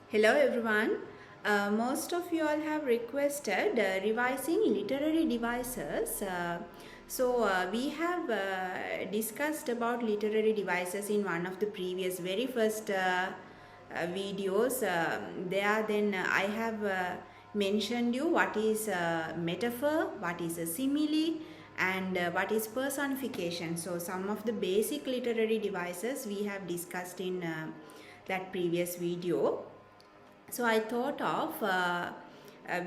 Hello everyone. Most of you all have requested revising literary devices. We have discussed about literary devices in one of the previous very first videos. There then I have mentioned you what is metaphor, what is a simile, and what is personification. So some of the basic literary devices we have discussed in that previous video. So I thought of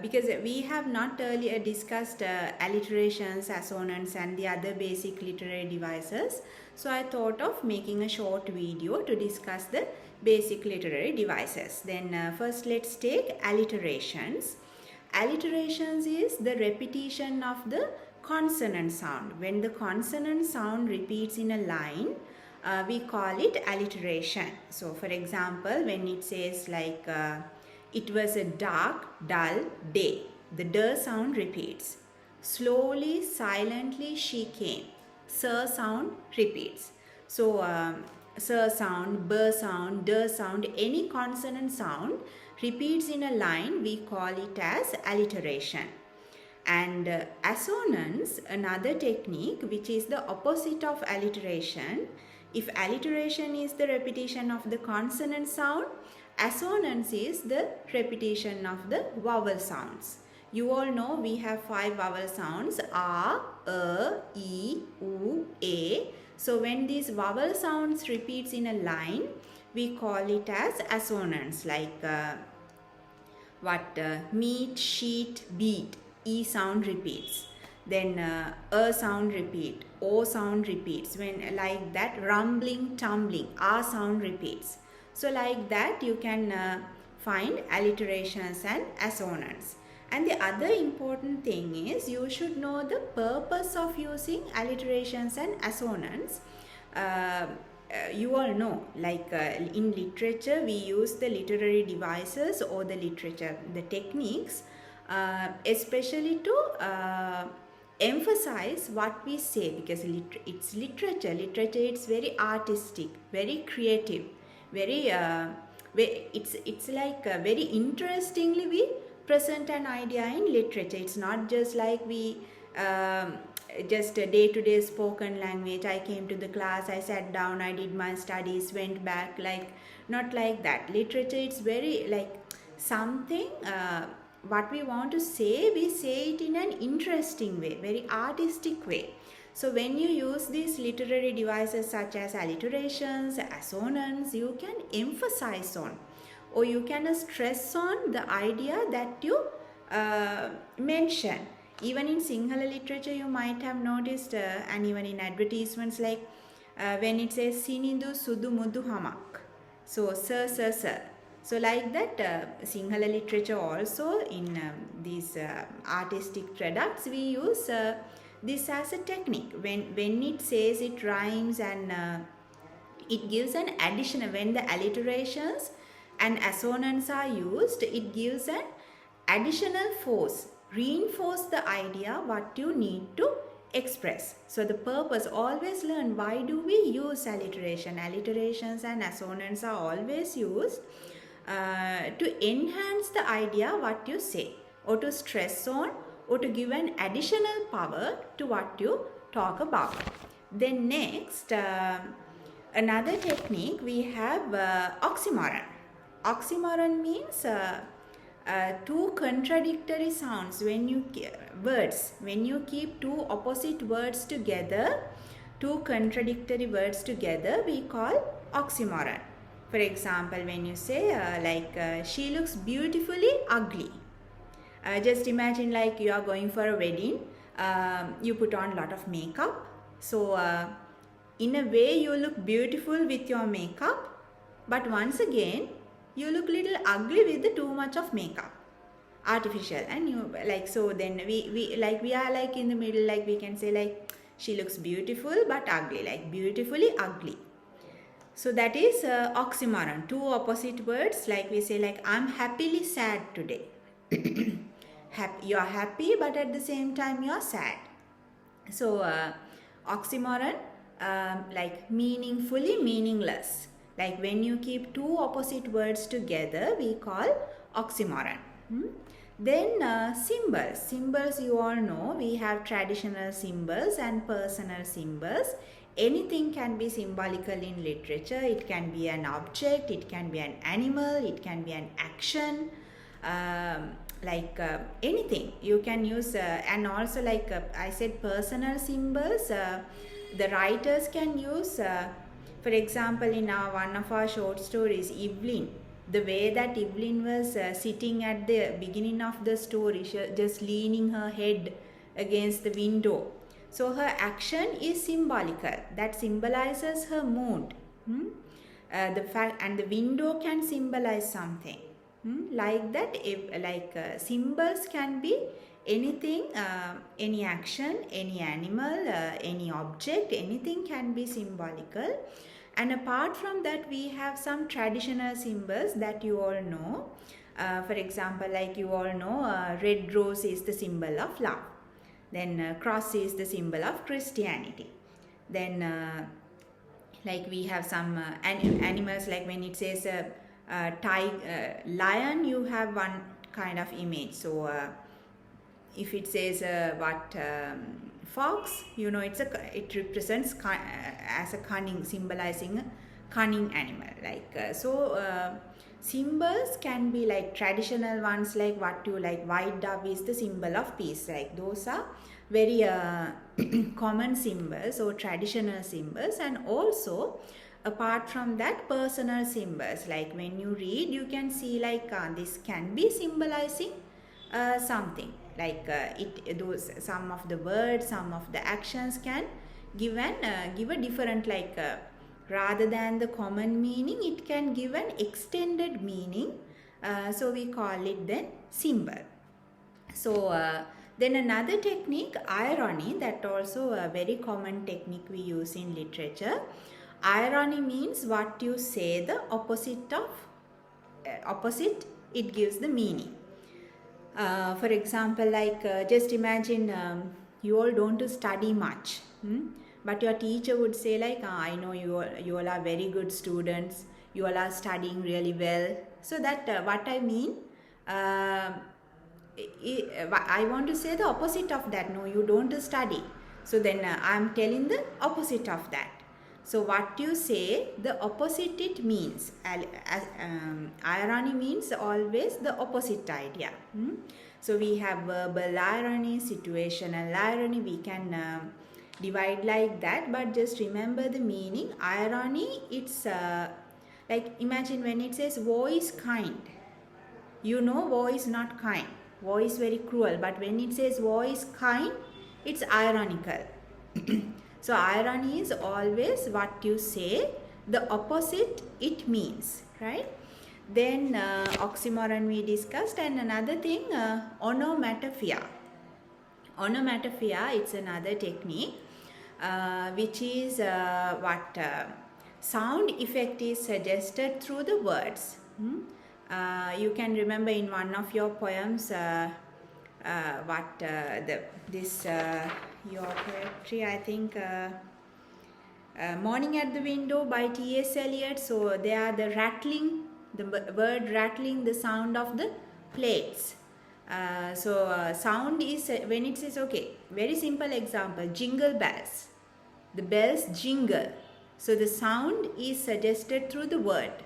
because we have not earlier discussed alliterations, assonance, and the other basic literary devices. So I thought of making a short video to discuss the basic literary devices. Then first let's take alliterations. Alliterations is the repetition of the consonant sound. When the consonant sound repeats in a line, we call it alliteration. So for example, when it says like it was a dark, dull day, the d sound repeats. Slowly, silently she came. Sir sound repeats. So sir sound, b sound, d sound, any consonant sound repeats in a line, we call it as alliteration. And assonance, another technique which is the opposite of alliteration. If alliteration is the repetition of the consonant sound, assonance is the repetition of the vowel sounds. You all know we have 5 vowel sounds: a, e, u, a. So when these vowel sounds repeats in a line, we call it as assonance, like meet, sheet, beat. E sound repeats. Then a sound repeat, o sound repeats. When like that, rumbling, tumbling, a sound repeats. So like that you can find alliterations and assonance. And the other important thing is you should know the purpose of using alliterations and assonance. You all know, like in literature we use the literary devices or the techniques especially to emphasize what we say, because it's literature. It's very artistic, very creative, very it's like very interestingly we present an idea in literature. It's not just like we just a day-to-day spoken language. I came to the class, I sat down, I did my studies, went back, like not like that. Literature, it's very like something what we want to say, we say it in an interesting way, very artistic way. So when you use these literary devices such as alliterations, assonance, you can emphasize on, or you can stress on the idea that you mention. Even in Sinhala literature you might have noticed, and even in advertisements, like when it says Sinindu Sudu Mudu Hamak, so sir. So like that, Sinhala literature also in these artistic products we use this as a technique. When it says it rhymes and it gives an additional, when the alliterations and assonance are used, it gives an additional force, reinforce the idea what you need to express. So the purpose, always learn why do we use alliteration. Alliterations and assonance are always used to enhance the idea what you say, or to stress on, or to give an additional power to what you talk about. Then next, another technique we have oxymoron. Oxymoron means two contradictory sounds. When you keep two opposite words together, two contradictory words together, we call oxymoron. For example, when you say she looks beautifully ugly. Just imagine like you are going for a wedding. You put on a lot of makeup. So in a way you look beautiful with your makeup, but once again you look little ugly with too much of makeup, artificial. And you like, so then we are like in the middle, like we can say like she looks beautiful but ugly, like beautifully ugly. So that is oxymoron, two opposite words. Like we say like I'm happily sad today. You are happy but at the same time you are sad. So oxymoron, like meaningfully meaningless. Like when you keep two opposite words together, we call oxymoron. Then symbols. Symbols, you all know, we have traditional symbols and personal symbols. Anything can be symbolical in literature. It can be an object, it can be an animal, it can be an action, anything you can use. And also, like I said, personal symbols, the writers can use. For example, in one of our short stories, Evelyn, the way that Evelyn was sitting at the beginning of the story, just leaning her head against the window. So her action is symbolical. That symbolizes her mood. The fact, and the window can symbolize something. Like that, symbols can be anything, any action, any animal, any object, anything can be symbolical. And apart from that, we have some traditional symbols that you all know. For example, like you all know, red rose is the symbol of love. Then cross is the symbol of Christianity. Then like we have some animals, like when it says lion, you have one kind of image. So if it says fox, you know, it represents as a cunning, symbolizing a cunning animal. Like symbols can be like traditional ones, like what you like, white dove is the symbol of peace. Like those are very common symbols or traditional symbols. And also apart from that, personal symbols, like when you read, you can see like this can be symbolizing something, like those some of the words, some of the actions can give a different, like rather than the common meaning, it can give an extended meaning. So we call it then symbol. So then another technique, irony, that also a very common technique we use in literature. Irony means what you say the opposite of opposite, it gives the meaning. For example, like just imagine you all don't study much, but your teacher would say like, I know you all are very good students, you all are studying really well. So that what I mean, I want to say the opposite of that. No, you don't study. So then I am telling the opposite of that. So what you say, the opposite it means. Irony means always the opposite idea. So we have verbal irony, situational irony. We can divide like that, but just remember the meaning. Irony, it's like imagine when it says woe is kind. You know woe is not kind. Woe is very cruel. But when it says woe is kind, it's ironical. So irony is always what you say, the opposite it means, right? Then oxymoron we discussed, and another thing, onomatopoeia. Onomatopoeia, it's another technique which is what sound effect is suggested through the words. You can remember in one of your poems your poetry, I think Morning at the Window by T.S. Eliot. So they are the rattling, the word rattling, the sound of the plates. Sound is when it says, okay, very simple example, jingle bells. The bells jingle. So the sound is suggested through the word.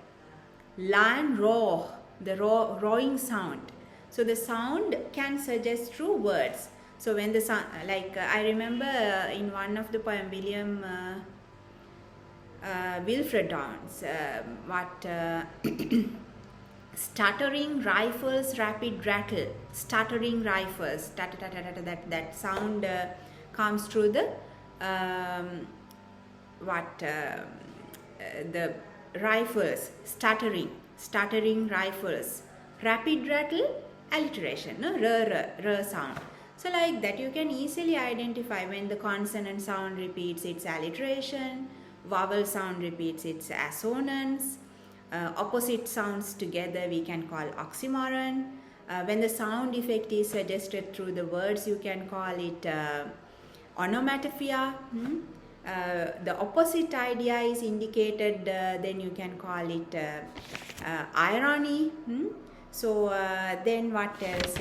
Lion roar, the roaring sound. So the sound can suggest through words. So when the sound, like I remember in one of the poem, Wilfred Downes, stuttering rifles, rapid rattle, stuttering rifles, that sound comes through the the rifles, stuttering rifles, rapid rattle, alliteration, no? R sound. So like that, you can easily identify when the consonant sound repeats its alliteration, vowel sound repeats its assonance, opposite sounds together we can call oxymoron. When the sound effect is suggested through the words, you can call it onomatopoeia. the opposite idea is indicated, then you can call it irony. So then what else?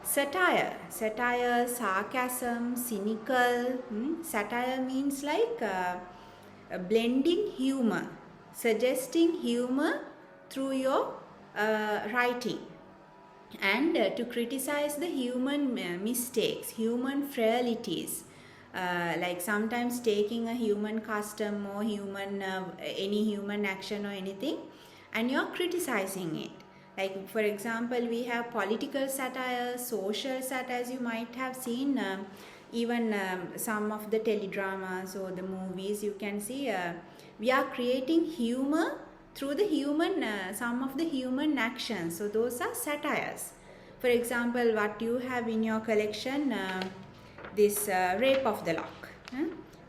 Satire, sarcasm, cynical. Satire means like blending humor, suggesting humor through your writing, and to criticize the human mistakes, human frailties, like sometimes taking a human custom or human any human action or anything, and you're criticizing it. Like for example, we have political satire, social satire, as you might have seen. Even some of the teledramas or the movies, you can see we are creating humor through the human, some of the human actions. So those are satires. For example, what you have in your collection, this Rape of the Lock.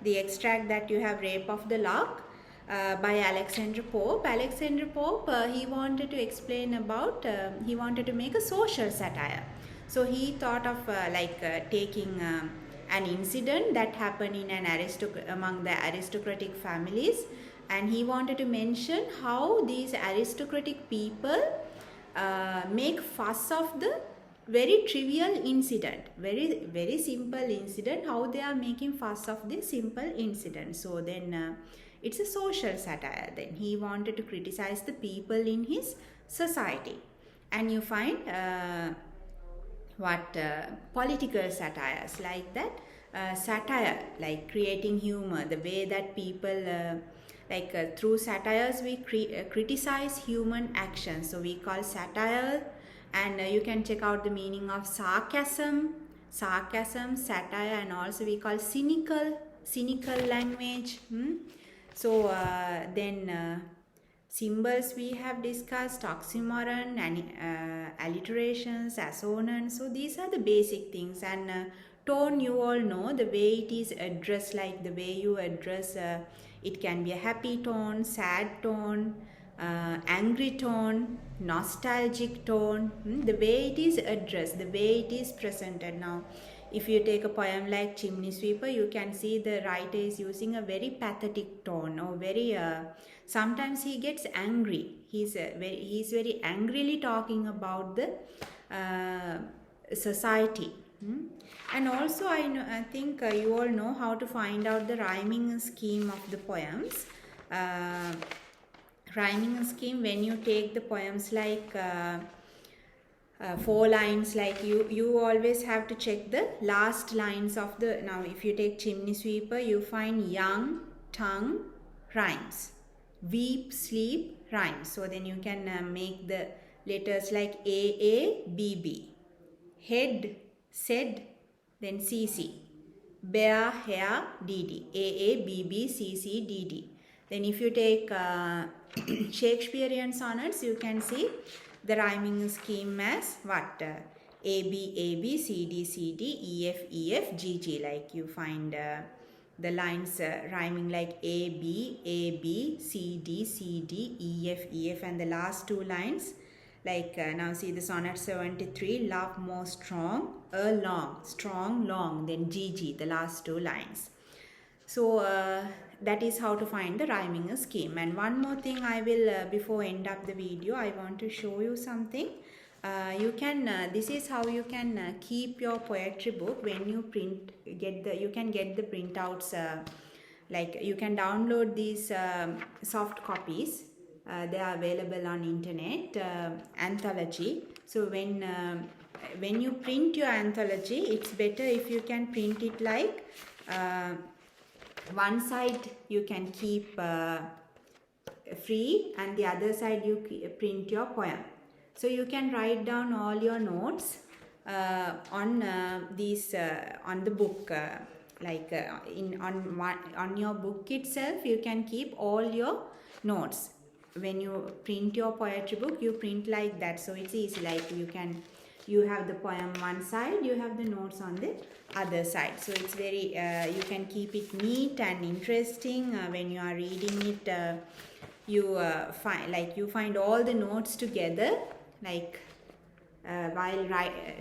The extract that you have, Rape of the Lock, by Alexander Pope. Alexander Pope, he wanted to explain about, he wanted to make a social satire. So he thought of taking an incident that happened in among the aristocratic families, and he wanted to mention how these aristocratic people make fuss of the very trivial incident, very simple incident, how they are making fuss of this simple incident. So then it's a social satire. Then he wanted to criticize the people in his society. And you find political satires like that. Satire, like creating humor, the way that people through satires we criticize human actions, so we call satire. And you can check out the meaning of sarcasm, satire, and also we call cynical language. So then symbols we have discussed, oxymoron, and alliterations, assonance. So these are the basic things. And tone, you all know the way it is addressed, like the way you address, it can be a happy tone, sad tone, angry tone, nostalgic tone, the way it is addressed, the way it is presented. Now if you take a poem like Chimney Sweeper, you can see the writer is using a very pathetic tone, or very sometimes he gets angry. He's very angrily talking about the society. And also I think you all know how to find out the rhyming scheme of the poems. Rhyming scheme, when you take the poems like 4 lines, like you always have to check the last lines of the. Now if you take Chimney Sweeper, you find young, tongue, rhymes, weep, sleep, rhymes. So then you can make the letters like A, B, B, head, said, then C, C, bear, hair, D, D, A, B, B, C, C, D, D. Then if you take Shakespearean sonnets, you can see the rhyming scheme as what? A, B, C, D, C, D, E, F, G, G. Like you find the lines rhyming like A, B, C, D, E, F, and the last 2 lines. Like now see the sonnet 73, love more strong, a long, strong, long, then G, G, the last 2 lines. So that is how to find the rhyming scheme. And one more thing I will, before end up the video, I want to show you something. You can, this is how you can keep your poetry book when you you can get the printouts, like you can download these soft copies. They are available on internet, anthology. So when you print your anthology, it's better if you can print it like one side you can keep free, and the other side you print your poem. So you can write down all your notes on these on the book, on your book itself. You can keep all your notes. When you print your poetry book, you print like that, so it's easy. Like you have the poem one side, you have the notes on the other side. So it's very you can keep it neat and interesting. When you are reading it, you find all the notes together, like while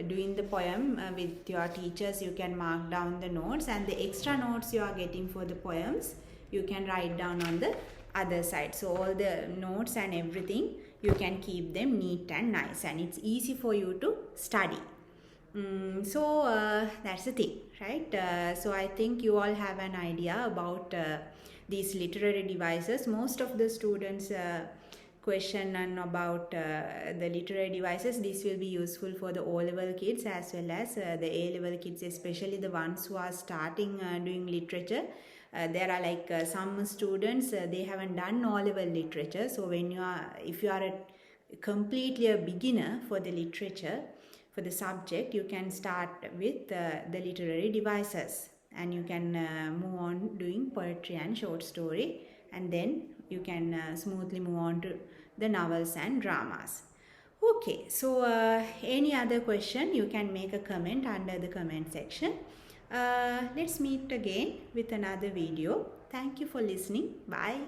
doing the poem with your teachers, you can mark down the notes, and the extra notes you are getting for the poems you can write down on the other side. So all the notes and everything, you can keep them neat and nice, and it's easy for you to study. So that's the thing, right? So I think you all have an idea about these literary devices. Most of the students question and about the literary devices. This will be useful for the O-level kids as well as the A-level kids, especially the ones who are starting doing literature. There are like some students, they haven't done O-level literature. So if you are completely a beginner for the literature, for the subject, you can start with the literary devices, and you can move on doing poetry and short story, and then you can smoothly move on to the novels and dramas. Okay, so any other question, you can make a comment under the comment section. Let's meet again with another video. Thank you for listening. Bye.